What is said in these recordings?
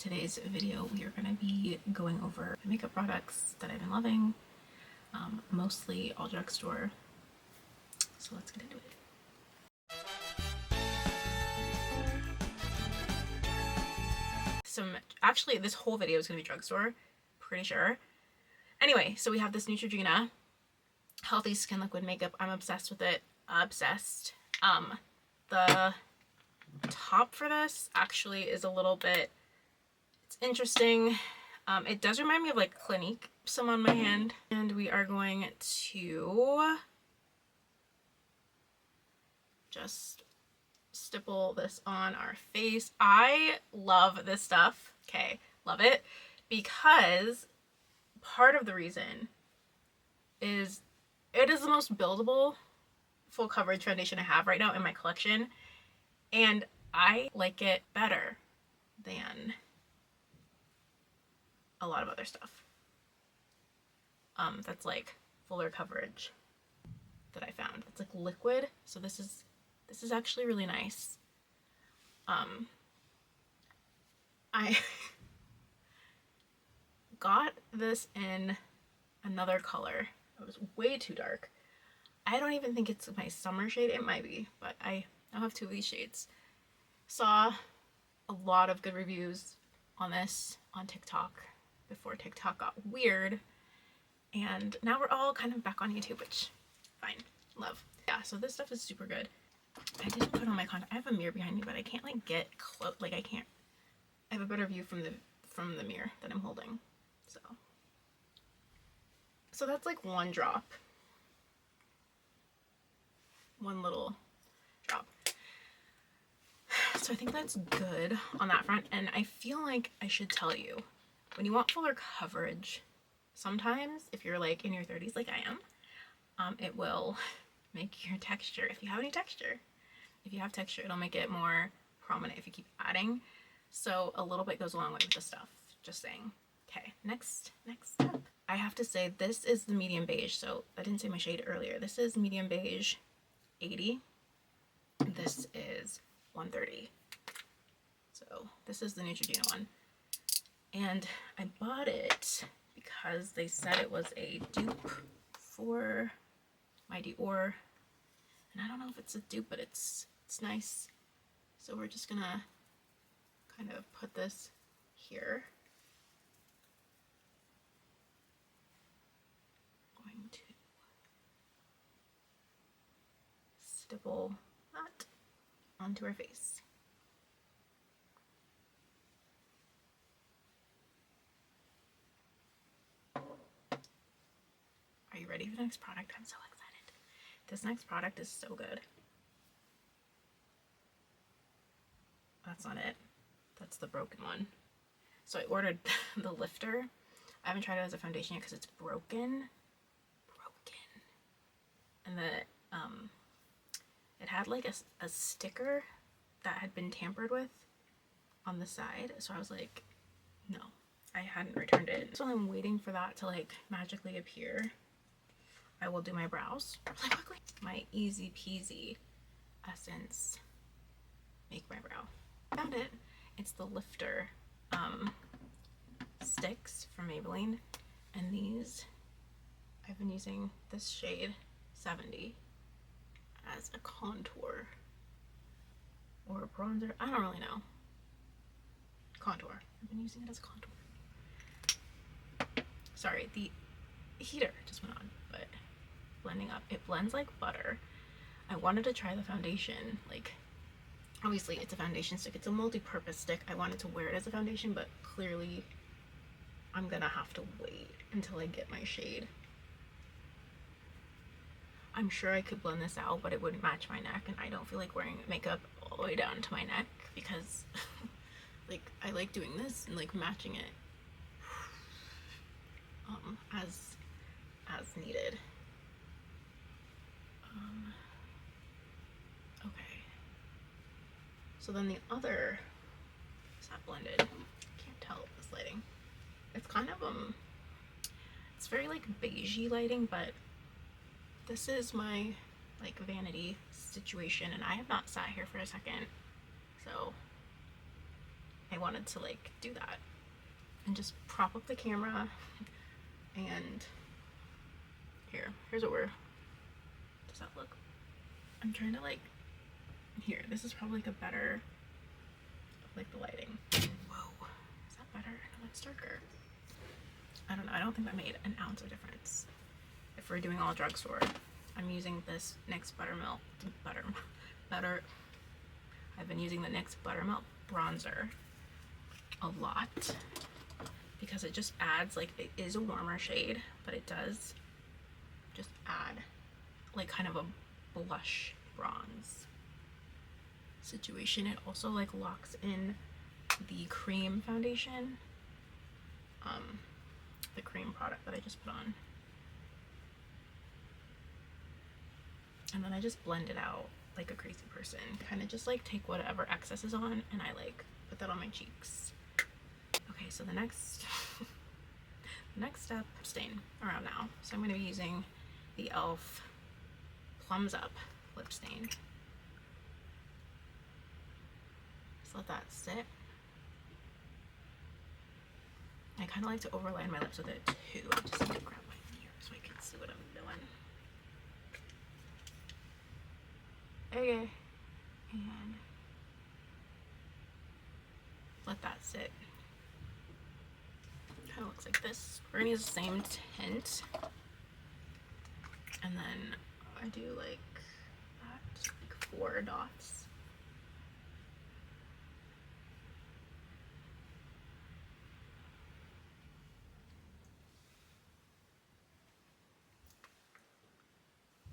today's video we are going to be going over makeup products that I've been loving, mostly all drugstore. So let's get into it. Actually, this whole video is going to be drugstore, pretty sure. Anyway, so we have this Neutrogena Healthy Skin Liquid Makeup. I'm obsessed with it. Obsessed. The top for this actually is a little bit, it's interesting. It does remind me of like Clinique. Some on my hand, and we are going to just stipple this on our face. I love this stuff. Okay, love it, because part of the reason is it is the most buildable full coverage foundation I have right now in my collection, and I like it better than a lot of other stuff that's like fuller coverage that I found. It's like liquid, so this is actually really nice. I got this in another color. It was way too dark. I don't even think it's my summer shade. It might be, but I now have two of these shades. Saw a lot of good reviews on this on TikTok before TikTok got weird, and now we're all kind of back on YouTube, which fine, love. Yeah, so this stuff is super good. I didn't put on my contact. I have a mirror behind me, but I can't like get close. Like I can't. I have a better view from the mirror that I'm holding. So that's like one drop. One little drop. So I think that's good on that front, and I feel like I should tell you, when you want fuller coverage, sometimes if you're like in your 30s like I am, it will make your texture, if you have any texture, if you have texture, it'll make it more prominent if you keep adding. So a little bit goes a long way with this stuff, just saying. Okay, next step. I have to say this is the medium beige, so I didn't say my shade earlier. This is medium beige 80. This is 130. So this is the Neutrogena one. And I bought it because they said it was a dupe for my Dior. And I don't know if it's a dupe, but it's nice. So we're just gonna kind of put this here. Going to stipple that onto her face. Are you ready for the next product? I'm so excited. This next product is so good. That's not it. That's the broken one. So I ordered the lifter. I haven't tried it as a foundation yet because it's broken. And it had like a sticker that had been tampered with on the side. So I was like, no, I hadn't returned it. So I'm waiting for that to like magically appear. I will do my brows really quickly. My easy peasy Essence Make My Brow. Found it. It's the lifter sticks from Maybelline, and these, I've been using this shade 70 as a contour or a bronzer. I don't really know. Contour. I've been using it as a contour. Sorry, the heater just went on, but blending up. It blends like butter. I wanted to try the foundation. Like, obviously it's a foundation stick. It's a multi-purpose stick. I wanted to wear it as a foundation, but clearly I'm gonna have to wait until I get my shade. I'm sure I could blend this out, but it wouldn't match my neck, and I don't feel like wearing makeup all the way down to my neck because like I like doing this and like matching it as needed. Okay. So then the other, is that blended? Can't tell with this lighting. It's kind of it's very like beigey lighting, but this is my like vanity situation, and I have not sat here for a second, so I wanted to like do that and just prop up the camera. And here's what does that look? I'm trying to like, this is probably like a better, like the lighting. Whoa, is that better? No, it's darker. I don't know, I don't think that made an ounce of difference. If we're doing all drugstore, I'm using this NYX I've been using the NYX Buttermilk bronzer a lot because it just adds, like, it is a warmer shade, but it does just add like kind of a blush bronze situation. It also like locks in the cream foundation, the cream product that I just put on, and then I just blend it out like a crazy person. Kind of just like take whatever excess is on and I like put that on my cheeks. Okay, so the next step, stain around now. So I'm going to be using the e.l.f. Plums Up lip stain. Just let that sit. I kind of like to overline my lips with it too. I just need to grab my mirror so I can see what I'm doing. Okay. And let that sit. Kind of looks like this. We're gonna use the same tint. And then I do like that, just like 4 dots.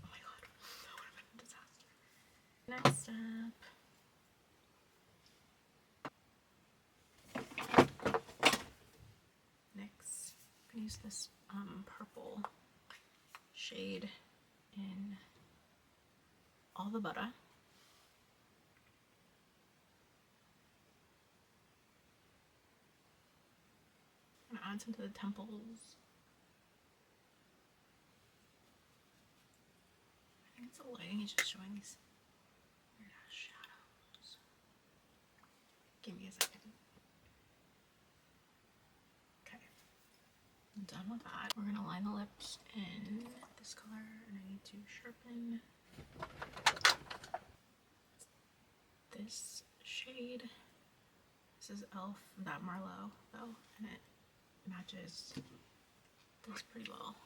Oh my god, that would have been a disaster. Next step. NYX. I'm gonna use this purple shade in All the Butter. I'm gonna add some to the temples. I think it's the lighting, it's just showing these weird ass shadows. Give me a second. Okay, I'm done with that. We're gonna line the lips in this color, and I need to sharpen this shade. This is e.l.f. that Merlo though, and it matches this pretty well.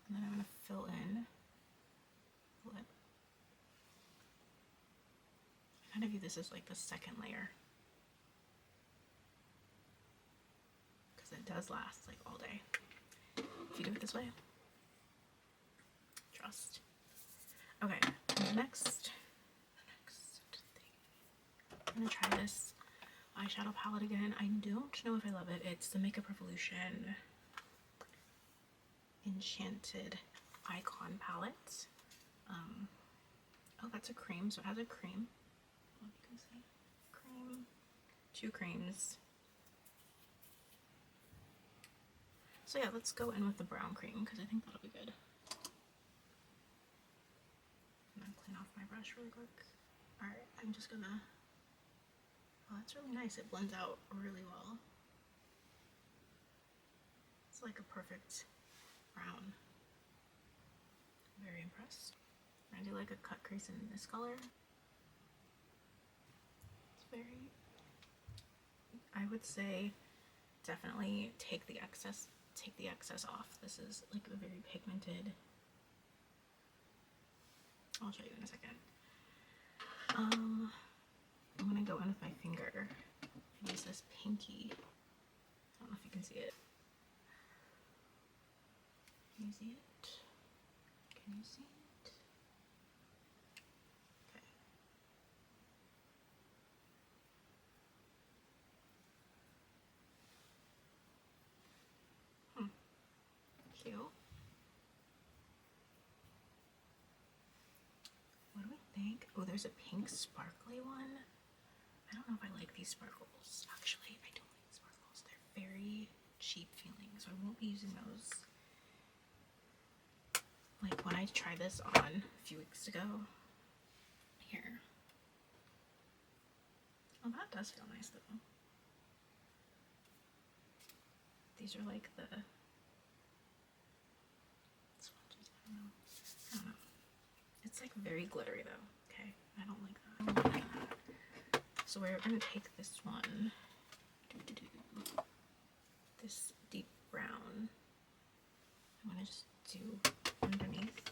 And then I'm gonna fill in the lip. I kind of view this as like the second layer, because it does last like all day if you do it this way. Trust. Okay, the next thing. I'm gonna try this eyeshadow palette again. I don't know if I love it. It's the Makeup Revolution Enchanted Icon palette. Oh, that's a cream, so it has a cream. What you can see, cream, 2 creams. So yeah, let's go in with the brown cream because I think that'll be good. I'm gonna clean off my brush really quick. Alright, I'm just gonna, oh, that's really nice. It blends out really well. It's like a perfect brown. Very impressed. I'm gonna do like a cut crease in this color. It's very, I would say definitely take the excess off. This is like a very pigmented. I'll show you in a second. I'm gonna go in with my finger and use this pinky. I don't know if you can see it. Can you see it? Can you see it? Okay. Cute. What do we think? Oh, there's a pink sparkly one. I don't know if I like these sparkles. Actually, I don't like sparkles. They're very cheap feeling, so I won't be using those. Like when I tried this on a few weeks ago, here. Oh, that does feel nice though. These are like the sponges, I don't know. It's like very glittery though, okay? I don't like that. I don't like that. So we're gonna take this one, this deep brown. I'm gonna just do underneath.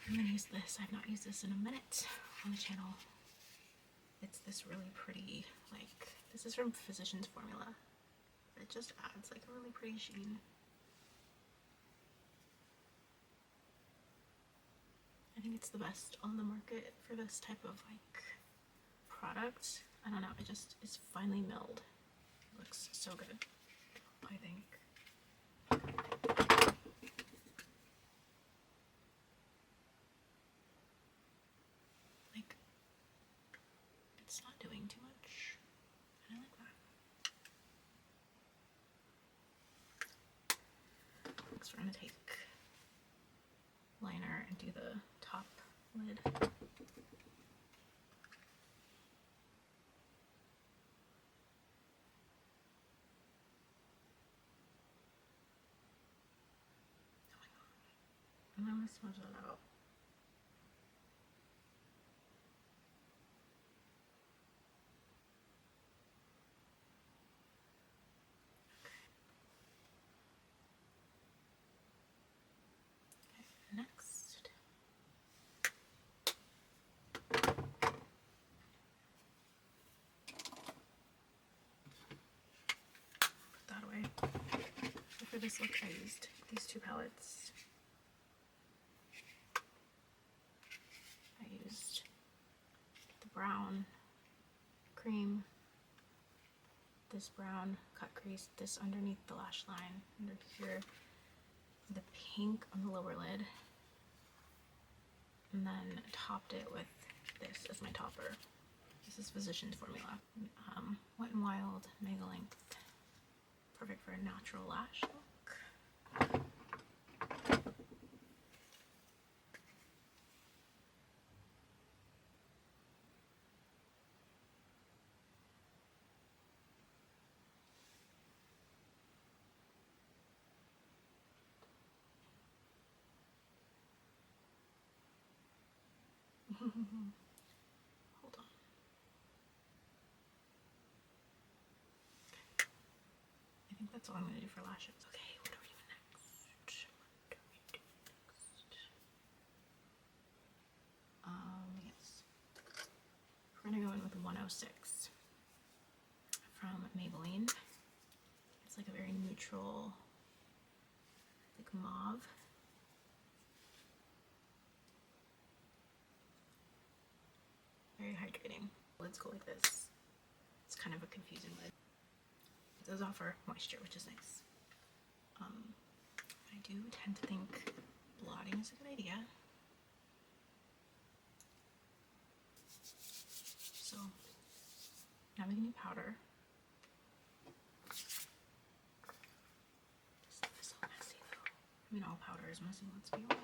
I'm gonna use this. I've not used this in a minute on the channel. It's this really pretty, like, this is from Physicians Formula. It just adds like a really pretty sheen. I think it's the best on the market for this type of like product. I don't know, it just is finely milled. It looks so good, I think. Like, it's not doing too much. I like that. Next, we're gonna take liner and do the top lid. And I'm gonna smudge that out. Okay, next. Put that away. So for this look, I used these two palettes. I used the brown cream, this brown cut crease, this underneath the lash line, under here, the pink on the lower lid, and then topped it with this as my topper. This is Physicians Formula. Wet n Wild Mega Length. Perfect for a natural lash look. Hold on. Okay. I think that's all I'm going to do for lashes. Okay, what are we doing next? Yes. We're going to go in with 106 from Maybelline. It's like a very neutral, like mauve. Very hydrating. Lids go like this. It's kind of a confusing lid. It does offer moisture, which is nice. I do tend to think blotting is a good idea. So now we can do powder. This stuff is so messy though. I mean, all powder is messy, let's be honest.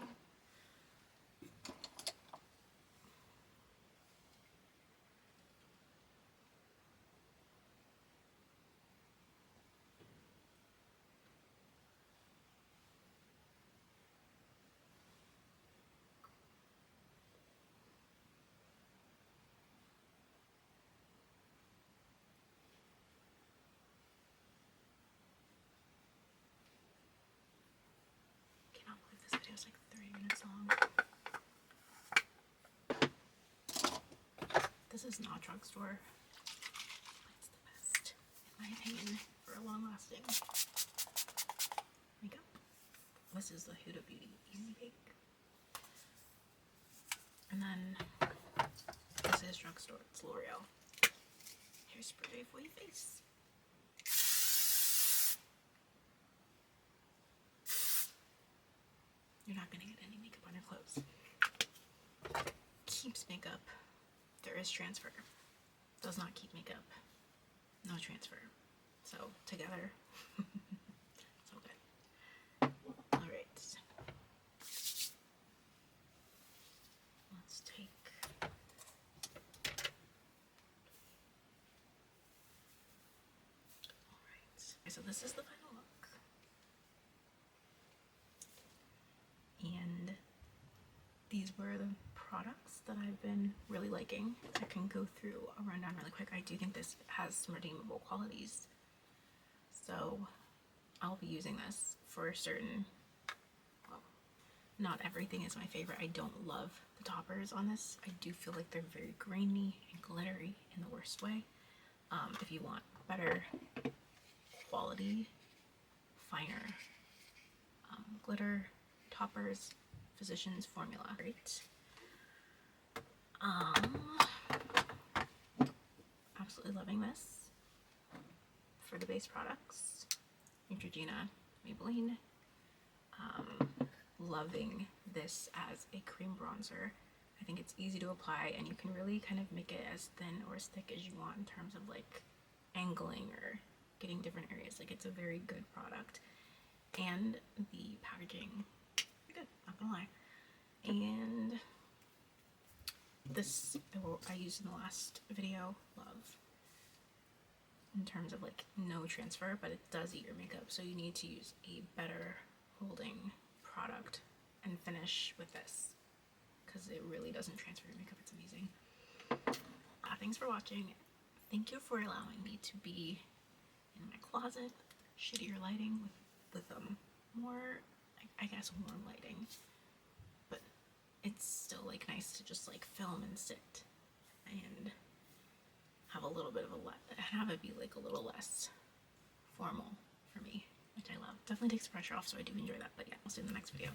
This video is like 30 minutes long. This is not Drugstore, but it's the best, in my opinion, for a long lasting makeup. This is the Huda Beauty Easy Bake. And then this is Drugstore. It's L'Oreal hairspray for your face. You're not gonna get any makeup on your clothes. Keeps makeup. There is transfer. Does not keep makeup. No transfer. So together, so good. All right. Let's take. All right. So this is the final look. And these were the products that I've been really liking. I can go through a rundown really quick. I do think this has some redeemable qualities, so I'll be using this for certain. Well, not everything is my favorite. I don't love the toppers on this. I do feel like they're very grainy and glittery in the worst way. If you want better quality, finer glitter toppers, Physicians Formula. Great. Absolutely loving this for the base products. Neutrogena, Maybelline. Loving this as a cream bronzer. I think it's easy to apply, and you can really kind of make it as thin or as thick as you want in terms of like angling or getting different areas. Like, it's a very good product, and the packaging, good, not gonna lie. And this I used in the last video. Love in terms of like no transfer, but it does eat your makeup, so you need to use a better holding product and finish with this, because it really doesn't transfer your makeup. It's amazing. Thanks for watching. Thank you for allowing me to be in my closet, shittier lighting with more, I guess, warm lighting, but it's still like nice to just like film and sit and have a little bit of have it be like a little less formal for me, which I love. Definitely takes pressure off, so I do enjoy that. But yeah, I'll see you in the next video.